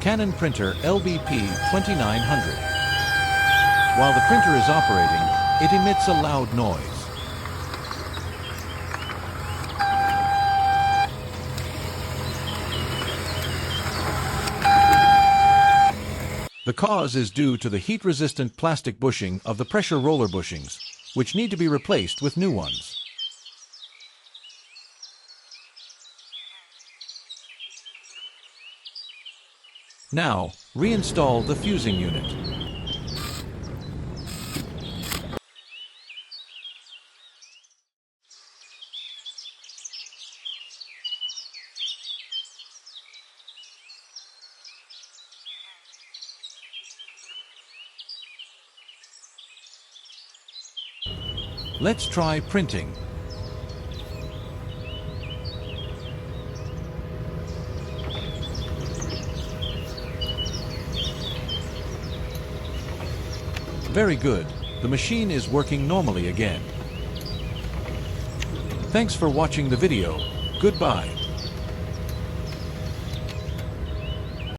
Canon printer LBP2900. While the printer is operating, it emits a loud noise. The cause is due to the heat-resistant plastic bushing of the pressure roller bushings, which need to be replaced with new ones. Now, reinstall the fusing unit. Let's try printing. Very good. The machine is working normally again. Thanks for watching the video. Goodbye.